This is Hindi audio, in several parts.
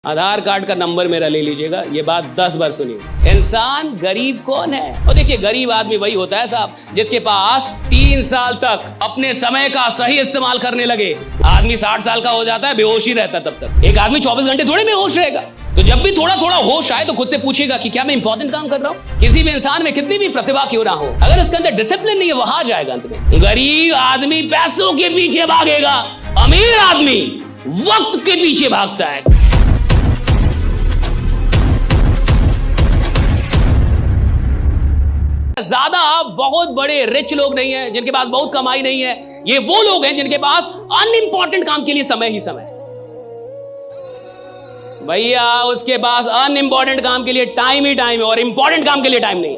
आधार कार्ड का नंबर मेरा ले लीजिएगा, ये बात 10 बार सुनिए। इंसान गरीब कौन है? और देखिए, गरीब आदमी वही होता है साहब जिसके पास 3 साल तक अपने समय का सही इस्तेमाल करने लगे। आदमी 60 साल का हो जाता है, बेहोश ही रहता है तब तक। एक आदमी 24 घंटे थोड़े बेहोश रहेगा। तो जब भी थोड़ा थोड़ा होश आए तो खुद से पूछिएगा कि क्या मैं इंपॉर्टेंट काम कर रहा हूं। किसी भी इंसान में कितनी भी प्रतिभा क्यों ना हो, अगर उसके अंदर डिसिप्लिन नहीं है, वो हार जाएगा अंत में। गरीब आदमी पैसों के पीछे भागेगा, अमीर आदमी वक्त के पीछे भागता है। ज्यादा बहुत बड़े रिच लोग नहीं हैं जिनके पास बहुत कमाई नहीं है। ये वो लोग हैं जिनके पास अनइंपॉर्टेंट काम के लिए समय ही समय। भैया उसके पास अनइंपॉर्टेंट काम के लिए टाइम ही टाइम है और इंपॉर्टेंट काम के लिए टाइम नहीं।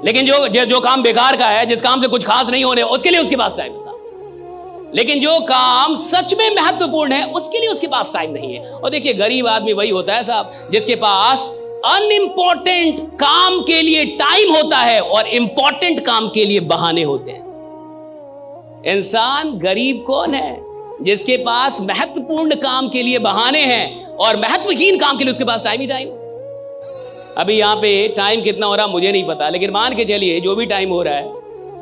लेकिन जो काम बेकार का है, जिस काम से कुछ खास नहीं होने, उसके लिए उसके पास टाइम है साहब। लेकिन जो काम सच में महत्वपूर्ण है उसके लिए उसके पास टाइम नहीं है। और देखिए, गरीब आदमी वही होता है साहब जिसके पास अनइंपॉर्टेंट काम के लिए टाइम होता है और इंपॉर्टेंट काम के लिए बहाने होते हैं। इंसान गरीब कौन है? जिसके पास महत्वपूर्ण काम के लिए बहाने हैं और महत्वहीन काम के लिए उसके पास टाइम ही टाइम। अभी यहां पे टाइम कितना हो रहा मुझे नहीं पता, लेकिन मान के चलिए जो भी टाइम हो रहा है,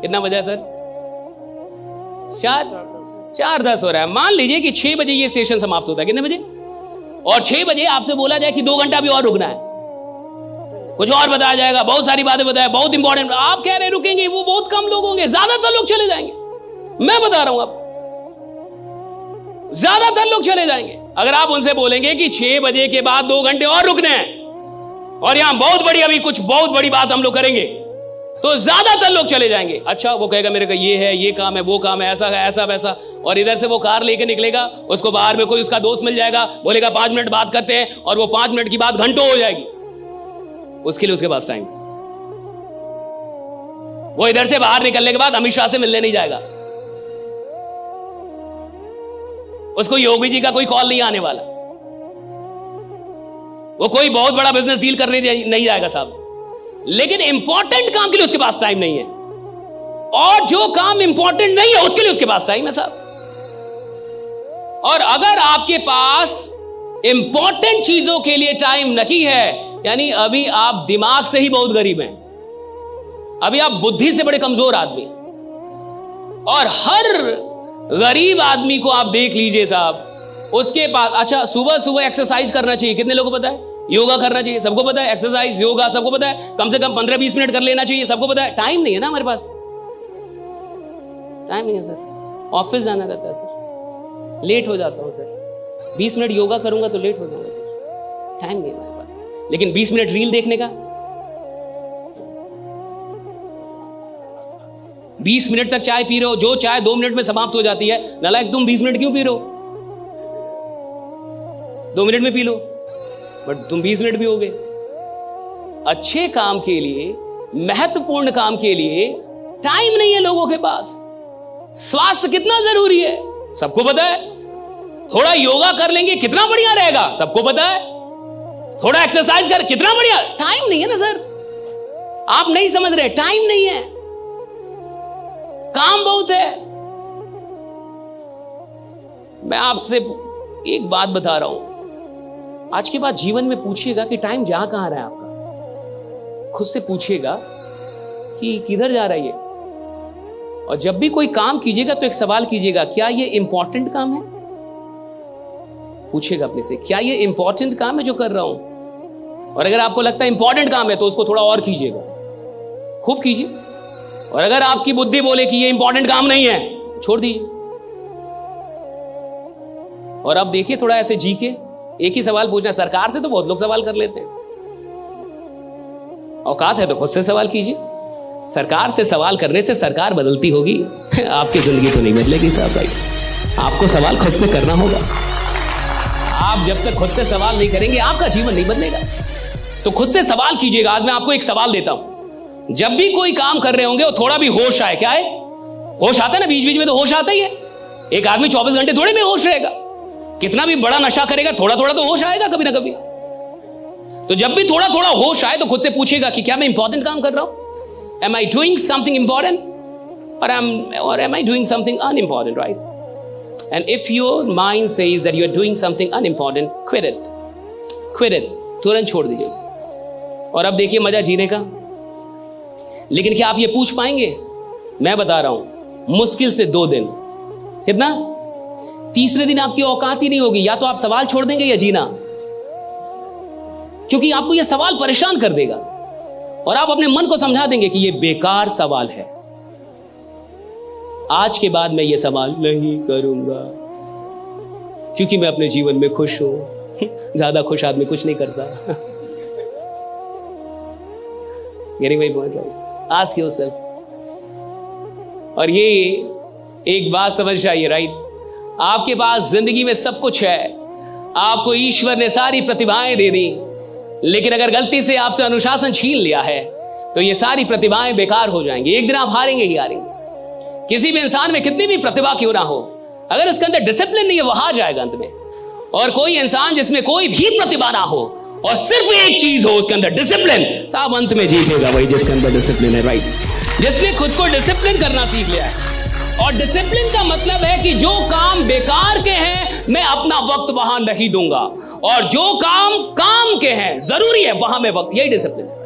कितना बजा है सर? 4:10 हो रहा है। मान लीजिए कि 6 बजे ये सेशन समाप्त होता है। कितने बजे? और 6 बजे आपसे बोला जाए कि 2 घंटा भी और रुकना है, कुछ और बताया जाएगा, बहुत सारी बातें बताया, बहुत इंपॉर्टेंट। आप कह रहे रुकेंगे, वो बहुत कम लोग होंगे, ज्यादातर लोग चले जाएंगे। मैं बता रहा हूं आपको, ज्यादातर लोग चले जाएंगे। अगर आप उनसे बोलेंगे कि 6 बजे के बाद 2 घंटे और रुकने हैं और यहां बहुत बड़ी, अभी कुछ बहुत बड़ी बात हम लोग करेंगे, तो ज्यादातर लोग चले जाएंगे। अच्छा, वो कहेगा मेरे को ये है, ये काम है, वो काम है, ऐसा है, ऐसा वैसा। और इधर से वो कार लेके निकलेगा, उसको बाहर में कोई उसका दोस्त मिल जाएगा, बोलेगा 5 मिनट बात करते हैं, और वो 5 मिनट की बात घंटों हो जाएगी। उसके लिए उसके पास टाइम। वो इधर से बाहर निकलने के बाद अमित शाह से मिलने नहीं जाएगा, उसको योगी जी का कोई कॉल नहीं आने वाला, वो कोई बहुत बड़ा बिजनेस डील करने नहीं जाएगा साहब। लेकिन इंपॉर्टेंट काम के लिए उसके पास टाइम नहीं है, और जो काम इंपॉर्टेंट नहीं है उसके लिए उसके पास टाइम है साहब। और अगर आपके पास इंपॉर्टेंट चीजों के लिए टाइम नहीं है, यानी अभी आप दिमाग से ही बहुत गरीब हैं, अभी आप बुद्धि से बड़े कमजोर आदमी। और हर गरीब आदमी को आप देख लीजिए साहब, उसके पास, अच्छा, सुबह सुबह एक्सरसाइज करना चाहिए, कितने लोगों को पता है? योगा करना चाहिए, सबको पता है। एक्सरसाइज, योगा सबको पता है, कम से कम 15-20 मिनट कर लेना चाहिए, सबको पता है। टाइम नहीं है ना हमारे पास, टाइम नहीं है सर। ऑफिस जाना रहता है सर, लेट हो जाता हूं सर। 20 मिनट योगा करूंगा तो लेट हो जाऊंगा सर, टाइम नहीं है हमारे पास। लेकिन 20 मिनट रील देखने का, 20 मिनट तक चाय पी रहे हो, जो चाय 2 मिनट में समाप्त हो जाती है, नालायक तुम 20 मिनट क्यों पी रहे हो? 2 मिनट में पी लो, बट तुम 20 मिनट पियोगे। अच्छे काम के लिए, महत्वपूर्ण काम के लिए टाइम नहीं है लोगों के पास। स्वास्थ्य कितना जरूरी है सबको पता है। थोड़ा योगा कर लेंगे कितना बढ़िया रहेगा, सबको पता है। थोड़ा एक्सरसाइज कर कितना बढ़िया। टाइम नहीं है ना सर, आप नहीं समझ रहे, टाइम नहीं है, काम बहुत है। मैं आपसे एक बात बता रहा हूं, आज के बाद जीवन में पूछिएगा कि टाइम जा कहां रहा है आपका। खुद से पूछिएगा कि किधर जा रहा है ये। और जब भी कोई काम कीजिएगा तो एक सवाल कीजिएगा, क्या ये इंपॉर्टेंट काम है? पूछिएगा अपने से, क्या ये इंपॉर्टेंट काम है जो कर रहा हूं? और अगर आपको लगता है इंपॉर्टेंट काम है तो उसको थोड़ा और कीजिएगा, खूब कीजिए। और अगर आपकी बुद्धि बोले कि ये इंपॉर्टेंट काम नहीं है, छोड़ दीजिए। और अब देखिए, थोड़ा ऐसे जी के एक ही सवाल पूछना। सरकार से तो बहुत लोग सवाल कर लेते हैं, औकात है तो खुद से सवाल कीजिए। सरकार से सवाल करने से सरकार बदलती होगी, आपकी जिंदगी तो नहीं बदलेगी साहब भाई। आपको सवाल खुद से करना होगा। आप जब तक खुद से सवाल नहीं करेंगे आपका जीवन नहीं बदलेगा। तो खुद से सवाल कीजिएगा। आज मैं आपको एक सवाल देता हूं, जब भी कोई काम कर रहे होंगे वो थोड़ा भी होश आए। क्या है? होश आता है ना, बीच बीच में तो होश आता ही है। एक आदमी 24 घंटे थोड़े में होश रहेगा, कितना भी बड़ा नशा करेगा, थोड़ा थोड़ा तो होश आएगा कभी ना कभी। तो जब भी थोड़ा थोड़ा होश आए तो खुद से पूछेगा कि क्या मैं इंपॉर्टेंट काम कर रहा हूं? Am I doing something important or am I doing something unimportant, right? And if your mind says that you are doing something unimportant, quit it. Quit it. तुरंत छोड़ दीजिए उसे। और अब देखिए मजा जीने का। लेकिन क्या आप ये पूछ पाएंगे? मैं बता रहा हूं, मुश्किल से 2 दिन। कितना? तीसरे दिन आपकी औकात ही नहीं होगी। या तो आप सवाल छोड़ देंगे या जीना, क्योंकि आपको यह सवाल परेशान कर देगा और आप अपने मन को समझा देंगे कि यह बेकार सवाल है। आज के बाद मैं ये सवाल नहीं करूंगा, क्योंकि मैं अपने जीवन में खुश हूं। ज्यादा खुश आदमी कुछ नहीं करता। Getting my point, right? Ask yourself. और ये एक बात समझ आइए, राइट? आपके पास जिंदगी में सब कुछ है, आपको ईश्वर ने सारी प्रतिभाएं दे दी, लेकिन अगर गलती से आपसे अनुशासन छीन लिया है तो ये सारी प्रतिभाएं बेकार हो जाएंगी। एक दिन आप हारेंगे ही हारेंगे। किसी भी इंसान में कितनी भी प्रतिभा क्यों ना हो, अगर उसके अंदर डिसिप्लिन नहीं है, वो हार जाएगा अंत में। और कोई इंसान जिसमें कोई भी प्रतिभा ना हो और सिर्फ एक चीज हो उसके अंदर, डिसिप्लिन, साहब अंत में जीतेगा वही जिसके अंदर डिसिप्लिन है, राइट? जिसने खुद को डिसिप्लिन करना सीख लिया है। और डिसिप्लिन का मतलब है कि जो काम बेकार के हैं मैं अपना वक्त वहां नहीं दूंगा, और जो काम के हैं जरूरी है वहां मैं वक्त, यही डिसिप्लिन है।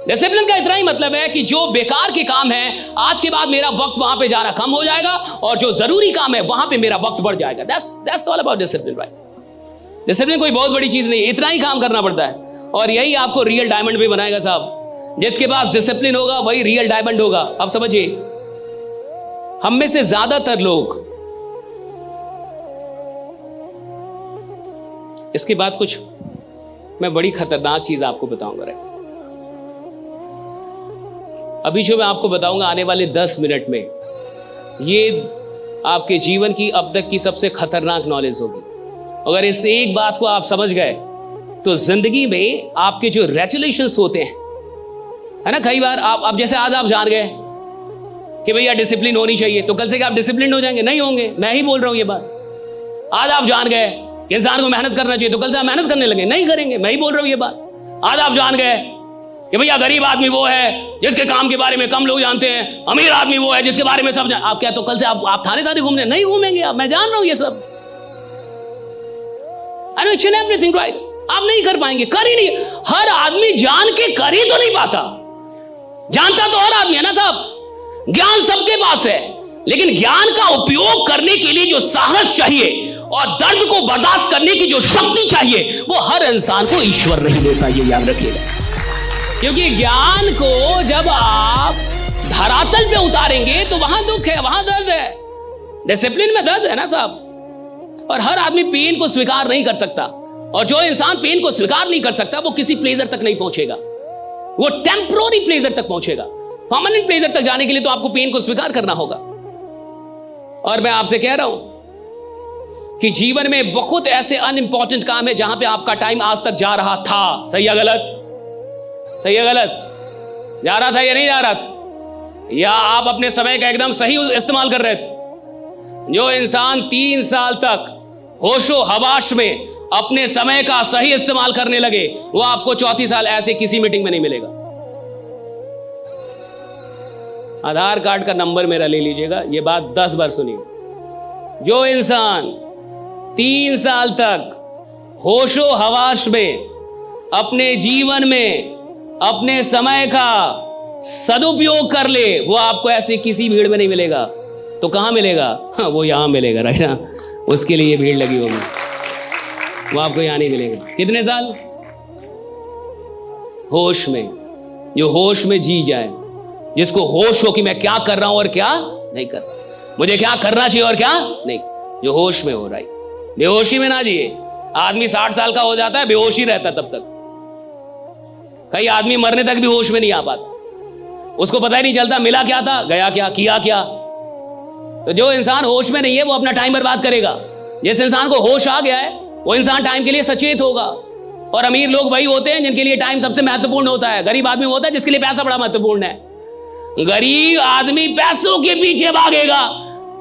डिसिप्लिन का इतना ही मतलब है कि जो बेकार के काम है आज के बाद मेरा वक्त वहां पे जाना कम हो जाएगा, और जो जरूरी काम है वहां पे मेरा वक्त बढ़ जाएगा। That's all about discipline, right? Discipline कोई बहुत बड़ी चीज नहीं है, इतना ही काम करना पड़ता है, और यही आपको रियल डायमंड भी बनाएगा साहब। जिसके पास डिसिप्लिन होगा वही रियल डायमंड होगा। अब समझिए, हम में से ज्यादातर लोग, इसके बाद कुछ मैं बड़ी खतरनाक चीज आपको बताऊंगा, राइट? अभी जो मैं आपको बताऊंगा आने वाले 10 मिनट में, ये आपके जीवन की अब तक की सबसे खतरनाक नॉलेज होगी। अगर इस एक बात को आप समझ गए तो जिंदगी में आपके जो रेजुलेशंस होते हैं, है ना, कई बार आप, अब जैसे आज आप जान गए कि भैया डिसिप्लिन होनी चाहिए, तो कल से क्या आप डिसिप्लिन हो जाएंगे? नहीं होंगे। मैं ही बोल रहा हूं ये बात। आज आप जान गए कि इंसान को मेहनत करना चाहिए, तो कल से आप मेहनत करने लगे? नहीं करेंगे। मैं ही बोल रहा हूं ये बात। आज आप जान गए कि भैया गरीब आदमी वो है जिसके काम के बारे में कम लोग जानते हैं, अमीर आदमी वो है जिसके बारे में सब आप क्या, तो कल से आप थाने घूमने नहीं घूमेंगे आप। मैं जान रहा हूं ये सब। I know each and everything, right? आप नहीं कर पाएंगे, कर ही नहीं। हर आदमी जान के कर ही तो नहीं पाता। जानता तो हर आदमी है ना साहब। ज्ञान सबके पास है, लेकिन ज्ञान का उपयोग करने के लिए जो साहस चाहिए और दर्द को बर्दाश्त करने की जो शक्ति चाहिए, वो हर इंसान को ईश्वर नहीं देता, ये याद रखिएगा। क्योंकि ज्ञान को जब आप धरातल पे उतारेंगे तो वहां दुख है, वहां दर्द है। डिसिप्लिन में दर्द है ना साहब। और हर आदमी पेन को स्वीकार नहीं कर सकता, और जो इंसान पेन को स्वीकार नहीं कर सकता वो किसी प्लेजर तक नहीं पहुंचेगा, वो टेम्पररी प्लेजर तक पहुंचेगा। परमानेंट प्लेजर तक जाने के लिए तो आपको पेन को स्वीकार करना होगा। और मैं आपसे कह रहा हूं कि जीवन में बहुत ऐसे अनइंपॉर्टेंट काम है जहां पे आपका टाइम आज तक जा रहा था। सही है गलत? सही है गलत? जा रहा था या नहीं जा रहा था? या आप अपने समय का एकदम सही इस्तेमाल कर रहे थे? जो इंसान 3 साल तक होशो हवाश में अपने समय का सही इस्तेमाल करने लगे, वो आपको 34 साल ऐसे किसी मीटिंग में नहीं मिलेगा। आधार कार्ड का नंबर मेरा ले लीजिएगा, ये बात 10 बार सुनिए। जो इंसान 3 साल तक होशो हवाश में अपने जीवन में अपने समय का सदुपयोग कर ले, वो आपको ऐसे किसी भीड़ में नहीं मिलेगा। तो कहां मिलेगा? हाँ, वो यहां मिलेगा, राइट ना? उसके लिए भीड़ लगी होगी, वो आपको यहां नहीं मिलेगा। कितने साल? होश में। जो होश में जी जाए, जिसको होश हो कि मैं क्या कर रहा हूं और क्या नहीं कर रहा, मुझे क्या करना चाहिए और क्या नहीं, जो होश में हो, राइट? बेहोशी में ना जिए। आदमी 60 साल का हो जाता है, बेहोशी रहता तब तक। कई आदमी मरने तक भी होश में नहीं आ पाता, उसको पता ही नहीं चलता मिला क्या था, गया क्या, किया क्या। तो जो इंसान होश में नहीं है वो अपना टाइम बर्बाद करेगा। जिस इंसान को होश आ गया है वो इंसान टाइम के लिए सचेत होगा। और अमीर लोग वही होते हैं जिनके लिए टाइम सबसे महत्वपूर्ण होता है। गरीब आदमी होता है जिसके लिए पैसा बड़ा महत्वपूर्ण है। गरीब आदमी पैसों के पीछे भागेगा,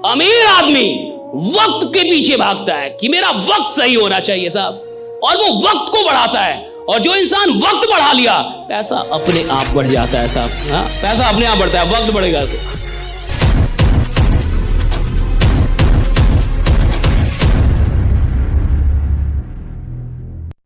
अमीर आदमी वक्त के पीछे भागता है कि मेरा वक्त सही होना चाहिए साहब, और वो वक्त को बढ़ाता है। और जो इंसान वक्त बढ़ा लिया, पैसा अपने आप बढ़ जाता है साहब। हाँ, पैसा अपने आप बढ़ता है, वक्त बढ़ेगा।